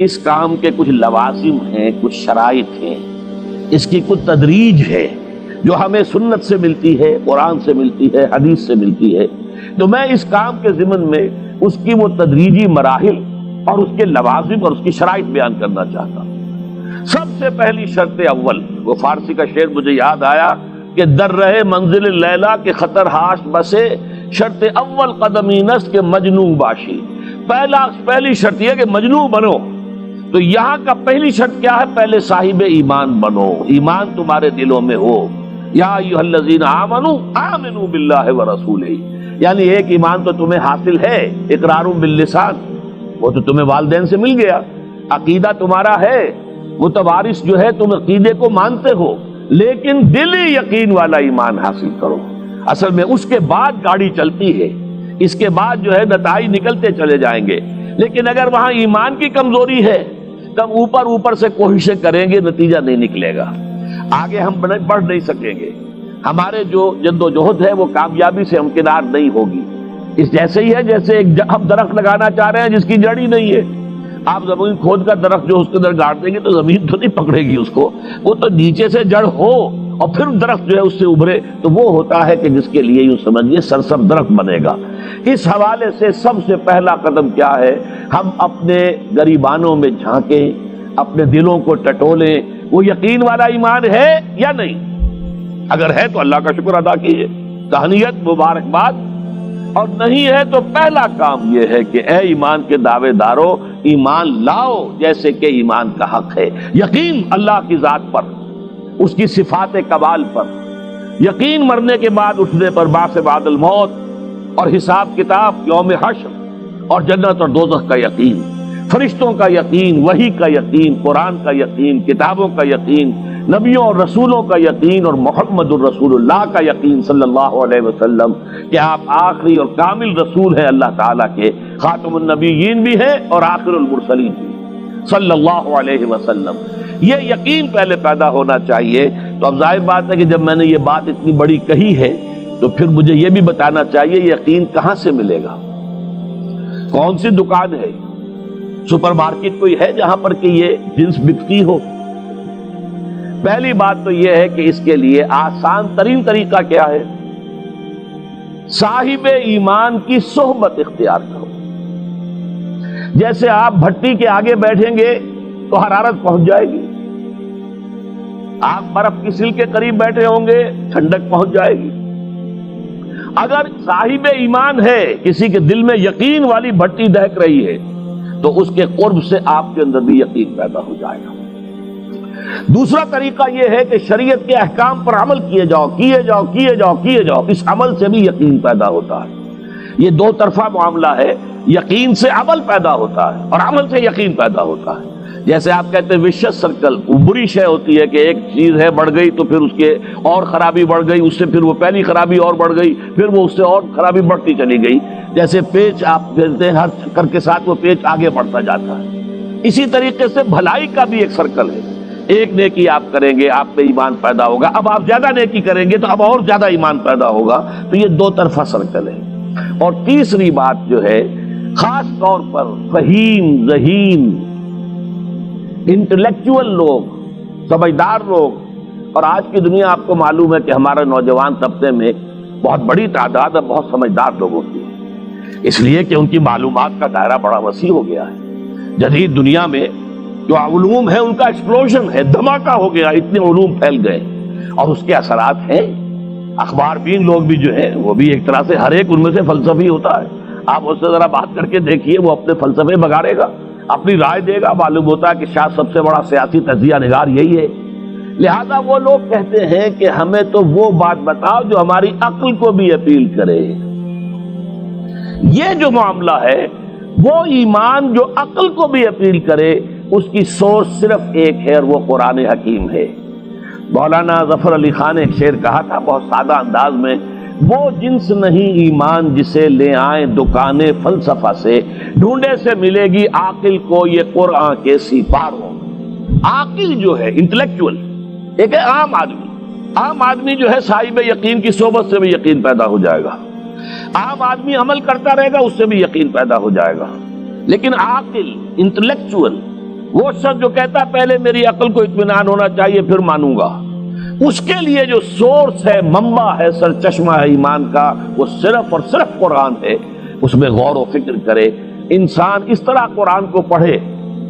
اس کام کے کچھ لوازم ہیں، کچھ شرائط ہیں، اس کی کچھ تدریج ہے جو ہمیں سنت سے ملتی ہے، قرآن سے ملتی ہے، حدیث سے ملتی ہے، تو میں اس کام کے ضمن میں اس کی وہ تدریجی مراحل اور اس کے لوازم اور اس کی شرائط بیان کرنا چاہتا ہوں۔ سب سے پہلی شرط اول، وہ فارسی کا شعر مجھے یاد آیا کہ در رہے منزل لیلا کے خطر ہاش بسے، شرط اول قدمی نست کے مجنون باشی۔ پہلی شرط یہ کہ مجنون بنو، تو یہاں کا پہلی شرط کیا ہے؟ پہلے صاحب ایمان بنو، ایمان تمہارے دلوں میں ہو۔ یا ایھا الذین آمنوا آمنوا باللہ ورسولہ، یعنی ایک ایمان تو تمہیں حاصل ہے، اقرار باللسان، وہ تو تمہیں والدین سے مل گیا، عقیدہ تمہارا ہے، متوارث جو ہے تم عقیدے کو مانتے ہو، لیکن دلی یقین والا ایمان حاصل کرو۔ اصل میں اس کے بعد گاڑی چلتی ہے، اس کے بعد جو ہے نتائج نکلتے چلے جائیں گے، لیکن اگر وہاں ایمان کی کمزوری ہے تب اوپر سے کوششیں کریں گے، نتیجہ نہیں نکلے گا، آگے ہم بڑھ نہیں سکیں گے، ہمارے جو جد و جہد ہے وہ کامیابی سے ہمکنار نہیں ہوگی۔ اس جیسے ہی ہے جیسے ہم درخت لگانا چاہ رہے ہیں جس کی جڑ ہی نہیں ہے، آپ زمین کھود کر درخت جو اس کے اندر گاڑ دیں گے تو زمین تو نہیں پکڑے گی اس کو، وہ تو نیچے سے جڑ ہو اور پھر درخت جو ہے اس سے ابھرے، تو وہ ہوتا ہے کہ جس کے لیے یوں سمجھیے سرسبز درخت بنے گا۔ اس حوالے سے سب سے پہلا قدم کیا ہے؟ ہم اپنے گریبانوں میں جھانکیں، اپنے دلوں کو ٹٹولیں، وہ یقین والا ایمان ہے یا نہیں؟ اگر ہے تو اللہ کا شکر ادا کیجیے، تہنیت، مبارکباد، اور نہیں ہے تو پہلا کام یہ ہے کہ اے ایمان کے دعوے دارو، ایمان لاؤ جیسے کہ ایمان کا حق ہے۔ یقین اللہ کی ذات پر، اس کی صفات کمال پر، یقین مرنے کے بعد اٹھنے پر، بعث بعد الموت اور حساب کتاب، یوم حشر اور جنت اور دوزخ کا یقین، فرشتوں کا یقین، وحی کا یقین، قرآن کا یقین، کتابوں کا یقین، نبیوں اور رسولوں کا یقین، اور محمد الرسول اللہ کا یقین صلی اللہ علیہ وسلم کہ آپ آخری اور کامل رسول ہیں اللہ تعالیٰ کے، خاتم النبیین بھی ہیں اور آخر المرسلین بھی صلی اللہ علیہ وسلم۔ یہ یقین پہلے پیدا ہونا چاہیے۔ تو اب ظاہر بات ہے کہ جب میں نے یہ بات اتنی بڑی کہی ہے تو پھر مجھے یہ بھی بتانا چاہیے یقین کہاں سے ملے گا، کون سی دکان ہے، سپر مارکیٹ کوئی ہے جہاں پر کہ یہ جنس بکتی ہو؟ پہلی بات تو یہ ہے کہ اس کے لیے آسان ترین طریقہ کیا ہے؟ صاحب ایمان کی صحبت اختیار کرو۔ جیسے آپ بھٹی کے آگے بیٹھیں گے تو حرارت پہنچ جائے گی، آپ برف کی سل کے قریب بیٹھے ہوں گے ٹھنڈک پہنچ جائے گی۔ اگر صاحب ایمان ہے، کسی کے دل میں یقین والی بھٹی دہک رہی ہے، تو اس کے قرب سے آپ کے اندر بھی یقین پیدا ہو جائے گا۔ دوسرا طریقہ یہ ہے کہ شریعت کے احکام پر عمل کیے جاؤ، کیے جاؤ، کیے جاؤ، کیے جاؤ، اس عمل سے بھی یقین پیدا ہوتا ہے۔ یہ دو طرفہ معاملہ ہے، یقین سے عمل پیدا ہوتا ہے اور عمل سے یقین پیدا ہوتا ہے۔ جیسے آپ کہتے ہیں وشیس سرکل، وہ بری شے ہوتی ہے کہ ایک چیز ہے بڑھ گئی تو پھر اس کے اور خرابی بڑھ گئی، اس سے پھر وہ پہلی خرابی اور بڑھ گئی، پھر وہ اس سے اور خرابی بڑھتی چلی گئی۔ جیسے پیچ آپ کہتے ہیں ہر چکر کے ساتھ وہ پیچ آگے بڑھتا جاتا ہے، اسی طریقے سے بھلائی کا بھی ایک سرکل ہے۔ ایک نیکی آپ کریں گے آپ میں ایمان پیدا ہوگا، اب آپ زیادہ نیکی کریں گے تو اب اور زیادہ ایمان پیدا ہوگا، تو یہ دو طرفہ سرکل ہے۔ اور تیسری بات جو ہے، خاص طور پر فہیم، ذہین، انٹلیکچوئل لوگ، سمجھدار لوگ، اور آج کی دنیا آپ کو معلوم ہے کہ ہمارے نوجوان طبقے میں بہت بڑی تعداد بہت سمجھدار لوگوں کی ہے، اس لیے کہ ان کی معلومات کا دائرہ بڑا وسیع ہو گیا ہے۔ جدید دنیا میں جو علوم ہے ان کا ایکسپلوژن ہے، دھماکہ ہو گیا، اتنے علوم پھیل گئے اور اس کے اثرات ہیں۔ اخبار بین لوگ بھی جو ہیں وہ بھی ایک طرح سے ہر ایک ان میں سے فلسفی ہوتا ہے، آپ اس سے ذرا بات کر کے دیکھیے، وہ اپنے فلسفے بگاڑے گا، اپنی رائے دے گا، معلوم ہوتا ہے کہ شاید سب سے بڑا سیاسی تجزیہ نگار یہی ہے۔ لہذا وہ لوگ کہتے ہیں کہ ہمیں تو وہ بات بتاؤ جو ہماری عقل کو بھی اپیل کرے۔ یہ جو معاملہ ہے وہ ایمان جو عقل کو بھی اپیل کرے، اس کی سورس صرف ایک ہے اور وہ قرآن حکیم ہے۔ مولانا ظفر علی خان نے ایک شعر کہا تھا بہت سادہ انداز میں، وہ جنس نہیں ایمان جسے لے آئیں دکانیں فلسفہ سے، ڈھونڈے سے ملے گی عاقل کو یہ قرآن کے سپاروں۔ عاقل جو ہے انٹلیکچوئل، ایک ہے عام آدمی جو ہے صاحب یقین کی صحبت سے بھی یقین پیدا ہو جائے گا، عام آدمی عمل کرتا رہے گا اس سے بھی یقین پیدا ہو جائے گا، لیکن عاقل، انٹلیکچوئل، وہ شخص جو کہتا ہے پہلے میری عقل کو اطمینان ہونا چاہیے پھر مانوں گا، اس کے لیے جو سورس ہے، منبع ہے، سرچشمہ ہے ایمان کا، وہ صرف اور صرف قرآن ہے۔ اس میں غور و فکر کرے، انسان اس طرح قرآن کو پڑھے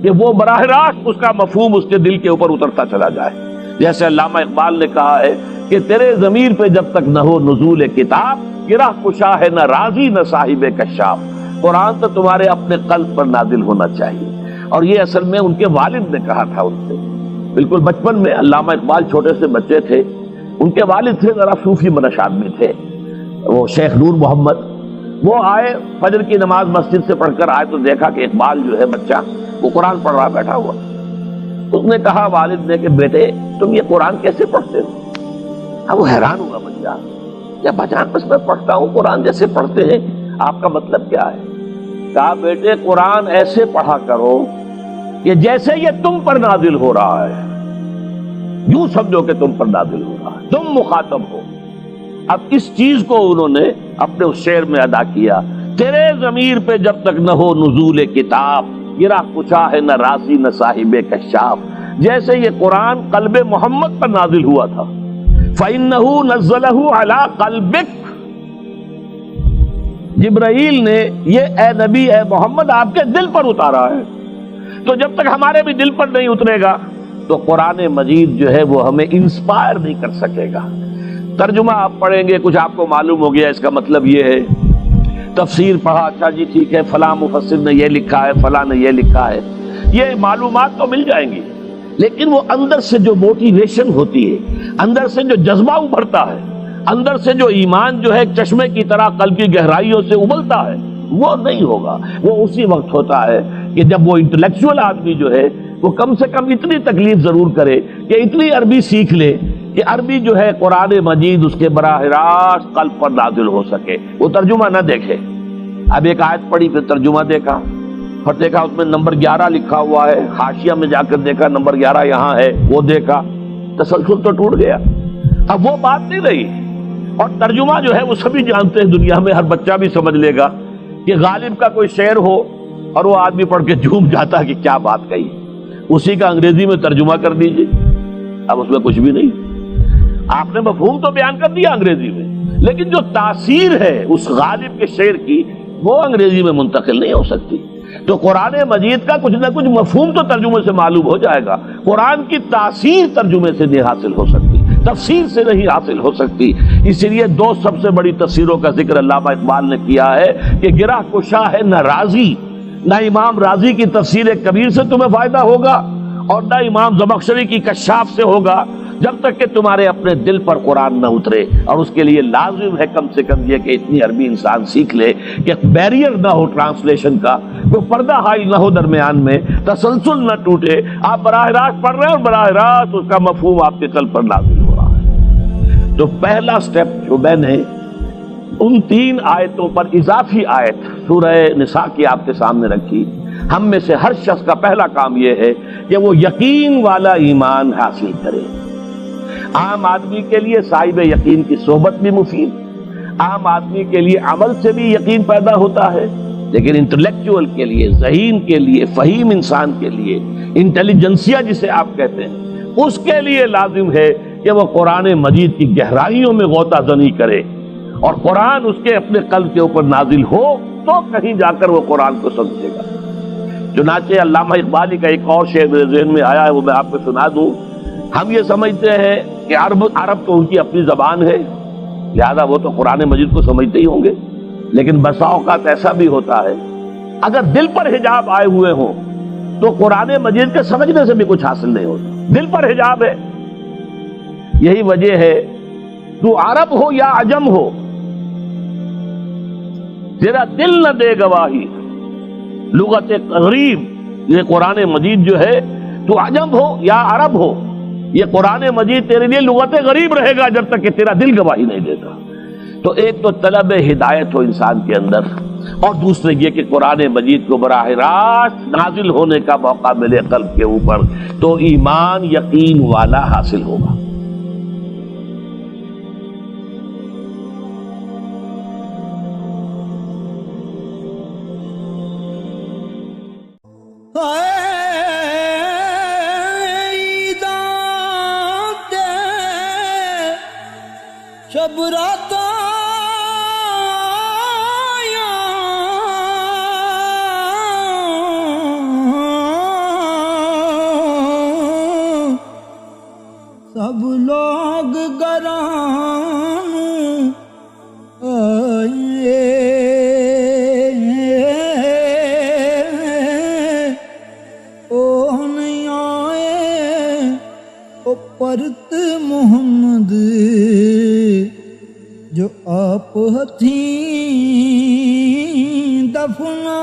کہ وہ براہ راست اس کا مفہوم اس کے دل کے اوپر اترتا چلا جائے۔ جیسے علامہ اقبال نے کہا ہے کہ تیرے ضمیر پہ جب تک نہ ہو نزول کتاب، گرہ کشا ہے نہ رازی نہ صاحب کشاف۔ قرآن تو تمہارے اپنے قلب پر نازل ہونا چاہیے۔ اور یہ اصل میں ان کے والد نے کہا تھا ان سے، بالکل بچپن میں۔ علامہ اقبال چھوٹے سے بچے تھے، ان کے والد تھے ذرا صوفی منش آدمی تھے، وہ شیخ نور محمد۔ وہ آئے فجر کی نماز مسجد سے پڑھ کر آئے تو دیکھا کہ اقبال جو ہے بچہ وہ قرآن پڑھ رہا بیٹھا ہوا۔ اس نے کہا والد نے کہ بیٹے تم یہ قرآن کیسے پڑھتے ہو؟ اب وہ حیران ہوا بچہ، کیا بچان بس میں پڑھتا ہوں قرآن جیسے پڑھتے ہیں، آپ کا مطلب کیا ہے؟ کہا بیٹے قرآن ایسے پڑھا کرو کہ جیسے یہ تم پر نازل ہو رہا ہے، یوں سمجھو کہ تم پر نازل ہو رہا ہے، تم مخاطب ہو۔ اب اس چیز کو انہوں نے اپنے اس شعر میں ادا کیا، تیرے ضمیر پہ جب تک نہ ہو نزول کتاب، گرہ کچا ہے نہ رازی نہ صاحب کشاف۔ جیسے یہ قرآن قلب محمد پر نازل ہوا تھا، فَإِنَّهُ نَزَّلَهُ عَلَىٰ قَلْبِكَ، جبرائیل نے یہ اے نبی اے محمد آپ کے دل پر اتارا ہے۔ تو جب تک ہمارے بھی دل پر نہیں اترے گا تو قرآن مجید جو ہے وہ ہمیں انسپائر نہیں کر سکے گا۔ ترجمہ آپ پڑھیں گے، کچھ آپ کو معلوم ہو گیا اس کا مطلب یہ ہے، تفسیر پڑھا، اچھا جی ٹھیک ہے فلاں مفسر نے یہ لکھا ہے، فلاں نے یہ لکھا ہے، یہ معلومات تو مل جائیں گی، لیکن وہ اندر سے جو موٹیویشن ہوتی ہے، اندر سے جو جذبہ ابھرتا ہے، اندر سے جو ایمان جو ہے ایک چشمے کی طرح قلب کی گہرائیوں سے ابلتا ہے، وہ نہیں ہوگا۔ وہ اسی وقت ہوتا ہے کہ جب وہ انٹلیکچوئل آدمی جو ہے وہ کم سے کم اتنی تکلیف ضرور کرے کہ اتنی عربی سیکھ لے کہ عربی جو ہے قرآن مجید اس کے براہ راست قلب پر نازل ہو سکے، وہ ترجمہ نہ دیکھے۔ اب ایک آیت پڑھی پھر ترجمہ دیکھا، پھر دیکھا اس میں نمبر 11 لکھا ہوا ہے، حاشیہ میں جا کر دیکھا نمبر 11 یہاں ہے، وہ دیکھا، تسلسل تو ٹوٹ گیا، اب وہ بات نہیں رہی۔ اور ترجمہ جو ہے وہ سبھی جانتے ہیں، دنیا میں ہر بچہ بھی سمجھ لے گا کہ غالب کا کوئی شعر ہو اور وہ آدمی پڑھ کے جھوم جاتا ہے کہ کیا بات کہی، اسی کا انگریزی میں ترجمہ کر دیجیے، اب اس میں کچھ بھی نہیں۔ آپ نے مفہوم تو بیان کر دیا انگریزی میں، لیکن جو تاثیر ہے اس غالب کے شعر کی وہ انگریزی میں منتقل نہیں ہو سکتی۔ تو قرآن مجید کا کچھ نہ کچھ مفہوم تو ترجمے سے معلوم ہو جائے گا، قرآن کی تاثیر ترجمے سے نہیں حاصل ہو سکتی، تفسیر سے نہیں حاصل ہو سکتی۔ اسی لیے دو سب سے بڑی تفسیروں کا ذکر علامہ اقبال نے کیا ہے کہ گرہ کشا ہے نہ رازی، نہ امام رازی کی تفسیر کبیر سے تمہیں فائدہ ہوگا اور نہ امام زمخشری کی کشاف سے ہوگا، جب تک کہ تمہارے اپنے دل پر قرآن نہ اترے۔ اور اس کے لیے لازم ہے کم سے کم یہ کہ اتنی عربی انسان سیکھ لے کہ بیریئر نہ ہو ٹرانسلیشن کا، کوئی پردہ حائل نہ ہو درمیان میں، تسلسل نہ ٹوٹے، آپ براہ راست پڑھ رہے ہیں اور براہ راست اس کا مفہوم آپ کے قلب پر نازل ہو رہا ہے۔ تو پہلا سٹیپ جو میں نے ان 3 آیتوں پر اضافی آیت سورہ نساء کی آپ کے سامنے رکھی، ہم میں سے ہر شخص کا پہلا کام یہ ہے کہ وہ یقین والا ایمان حاصل کرے۔ عام آدمی کے لیے صاحب یقین کی صحبت بھی مفید، عام آدمی کے لیے عمل سے بھی یقین پیدا ہوتا ہے، لیکن انٹلیکچوئل کے لیے، ذہین کے لیے، فہیم انسان کے لیے، انٹیلیجنسیا جسے آپ کہتے ہیں، اس کے لیے لازم ہے کہ وہ قرآن مجید کی گہرائیوں میں غوطہ زنی کرے اور قرآن اس کے اپنے قلب کے اوپر نازل ہو تو کہیں جا کر وہ قرآن کو سمجھے گا۔ چنانچہ علامہ اقبالی کا ایک اور شعر میرے ذہن میں آیا ہے، وہ میں آپ کو سنا دوں۔ ہم یہ سمجھتے ہیں کہ عرب تو ان کی اپنی زبان ہے، لہذا وہ تو قرآن مجید کو سمجھتے ہی ہوں گے، لیکن بسا اوقات ایسا بھی ہوتا ہے اگر دل پر حجاب آئے ہوئے ہوں تو قرآن مجید کے سمجھنے سے بھی کچھ حاصل نہیں ہوتا، دل پر حجاب ہے۔ یہی وجہ ہے تو عرب ہو یا عجم ہو، تیرا دل نہ دے گواہی، لغت غریب یہ قرآن مجید جو ہے، تو عجم ہو یا عرب ہو، یہ قرآن مجید تیرے لیے لغت غریب رہے گا جب تک کہ تیرا دل گواہی نہیں دیتا۔ تو ایک تو طلب ہدایت ہو انسان کے اندر، اور دوسرے یہ کہ قرآن مجید کو براہ راست نازل ہونے کا موقع ملے قلب کے اوپر، تو ایمان یقین والا حاصل ہوگا۔ شب رات سب لوگ گران آئے او نہیں آئے او پرت محمد جو آپ ہتھیں دفنا